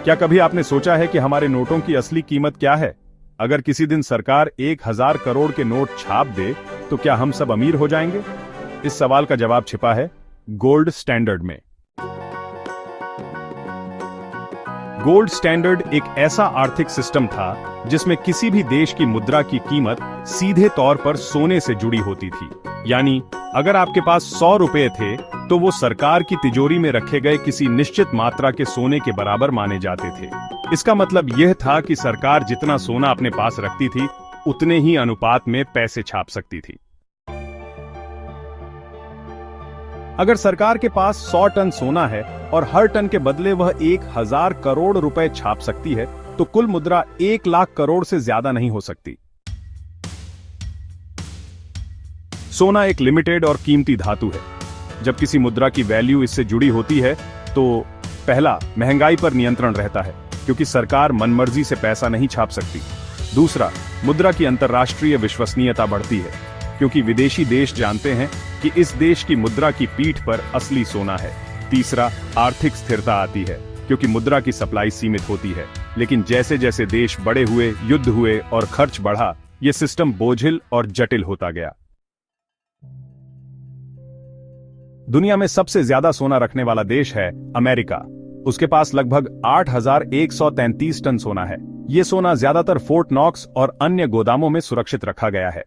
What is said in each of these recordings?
क्या कभी आपने सोचा है कि हमारे नोटों की असली कीमत क्या है? अगर किसी दिन सरकार 1000 करोड़ के नोट छाप दे तो क्या हम सब अमीर हो जाएंगे? इस सवाल का जवाब छिपा है गोल्ड स्टैंडर्ड में। गोल्ड स्टैंडर्ड एक ऐसा आर्थिक सिस्टम था जिसमें किसी भी देश की मुद्रा की कीमत सीधे तौर पर सोने से जुड़ी होती थी। यानी अगर आपके पास 100 रुपए थे तो वो सरकार की तिजोरी में रखे गए किसी निश्चित मात्रा के सोने के बराबर माने जाते थे। इसका मतलब यह था कि सरकार जितना सोना अपने पास रखती थी उतने ही अनुपात में पैसे छाप सकती थी। अगर सरकार के पास 100 टन सोना है और हर टन के बदले वह 1000 करोड़ रुपए छाप सकती है तो कुल मुद्रा 1 लाख करोड़ से ज्यादा नहीं हो सकती। सोना एक लिमिटेड और कीमती धातु है। जब किसी मुद्रा की वैल्यू इससे जुड़ी होती है तो पहला, महंगाई पर नियंत्रण रहता है क्योंकि सरकार मनमर्जी से पैसा नहीं छाप सकती। दूसरा, मुद्रा की अंतर्राष्ट्रीय विश्वसनीयता बढ़ती है क्योंकि विदेशी देश जानते हैं कि इस देश की मुद्रा की पीठ पर असली सोना है। तीसरा, आर्थिक स्थिरता आती है क्योंकि मुद्रा की सप्लाई सीमित होती है, लेकिन जैसे जैसे देश बड़े हुए, युद्ध हुए और खर्च बढ़ा, यह सिस्टम बोझिल और जटिल होता गया। दुनिया में सबसे ज्यादा सोना रखने वाला देश है अमेरिका। उसके पास लगभग 8133 टन सोना है। यह सोना ज्यादातर फोर्ट नॉक्स और अन्य गोदामों में सुरक्षित रखा गया है।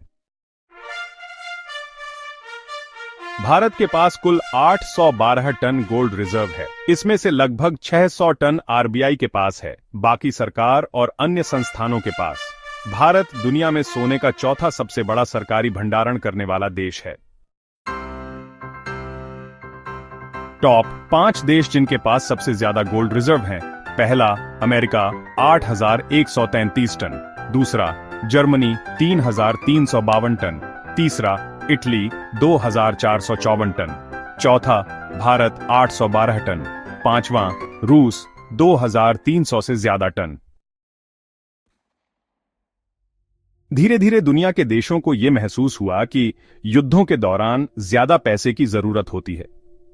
भारत के पास कुल 812 टन गोल्ड रिजर्व है। इसमें से लगभग 600 टन आरबीआई के पास है, बाकी सरकार और अन्य संस्थानों के पास। भारत दुनिया में सोने का चौथा सबसे बड़ा सरकारी भंडारण करने वाला देश है। टॉप 5 देश जिनके पास सबसे ज्यादा गोल्ड रिजर्व हैं। पहला, अमेरिका 8133 टन। दूसरा, जर्मनी 3352 टन। तीसरा, इटली 2454 टन। चौथा, भारत 812 टन। पांचवां, रूस 2300 से ज्यादा टन। धीरे धीरे दुनिया के देशों को यह महसूस हुआ कि युद्धों के दौरान ज्यादा पैसे की जरूरत होती है।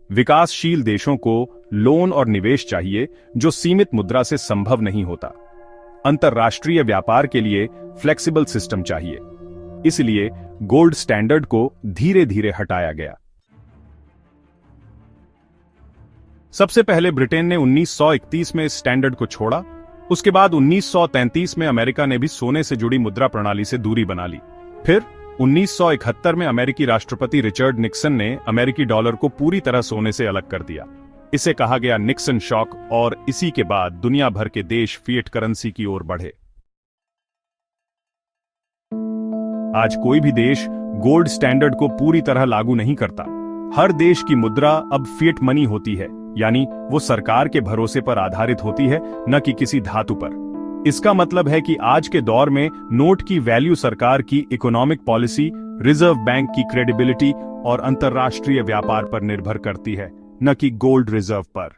विकासशील देशों को लोन और निवेश चाहिए जो सीमित मुद्रा से संभव नहीं होता। अंतर्राष्ट्रीय व्यापार के लिए फ्लेक्सिबल सिस्टम चाहिए। इसलिए गोल्ड स्टैंडर्ड को धीरे धीरे हटाया गया। सबसे पहले ब्रिटेन ने 1931 में इस स्टैंडर्ड को छोड़ा। उसके बाद 1933 में अमेरिका ने भी सोने से जुड़ी मुद्रा प्रणाली से दूरी बना ली। फिर 1971 में अमेरिकी राष्ट्रपति रिचर्ड निक्सन ने अमेरिकी डॉलर को पूरी तरह सोने से अलग कर दिया। इसे कहा गया निक्सन शॉक और इसी के बाद दुनिया भर के देश फिएट करेंसी की ओर बढ़े। आज कोई भी देश गोल्ड स्टैंडर्ड को पूरी तरह लागू नहीं करता। हर देश की मुद्रा अब फिएट मनी होती है, यानी वो सरकार के भरोसे पर आधारित होती है, न कि किसी धातु पर। इसका मतलब है कि आज के दौर में नोट की वैल्यू सरकार की इकोनॉमिक पॉलिसी, रिजर्व बैंक की क्रेडिबिलिटी और अंतर्राष्ट्रीय व्यापार पर निर्भर करती है, न कि गोल्ड रिजर्व पर।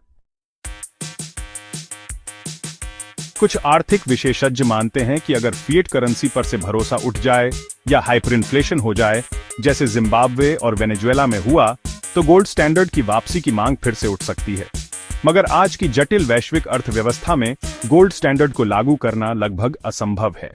कुछ आर्थिक विशेषज्ञ मानते हैं कि अगर फिएट करेंसी पर से भरोसा उठ जाए या हाइपरइन्फ्लेशन हो जाए, जैसे जिम्बाब्वे और वेनेजुएला में हुआ, तो गोल्ड स्टैंडर्ड की वापसी की मांग फिर से उठ सकती है। मगर आज की जटिल वैश्विक अर्थव्यवस्था में गोल्ड स्टैंडर्ड को लागू करना लगभग असंभव है।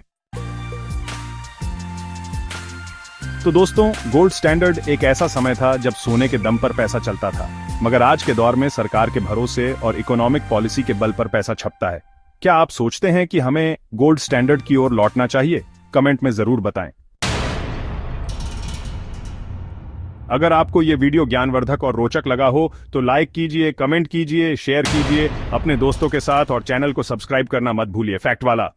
तो दोस्तों, गोल्ड स्टैंडर्ड एक ऐसा समय था जब सोने के दम पर पैसा चलता था, मगर आज के दौर में सरकार के भरोसे और इकोनॉमिक पॉलिसी के बल पर पैसा छपता है। क्या आप सोचते हैं कि हमें गोल्ड स्टैंडर्ड की ओर लौटना चाहिए? कमेंट में जरूर बताएं। अगर आपको यह वीडियो ज्ञानवर्धक और रोचक लगा हो तो लाइक कीजिए, कमेंट कीजिए, शेयर कीजिए अपने दोस्तों के साथ और चैनल को सब्सक्राइब करना मत भूलिए। फैक्ट वाला।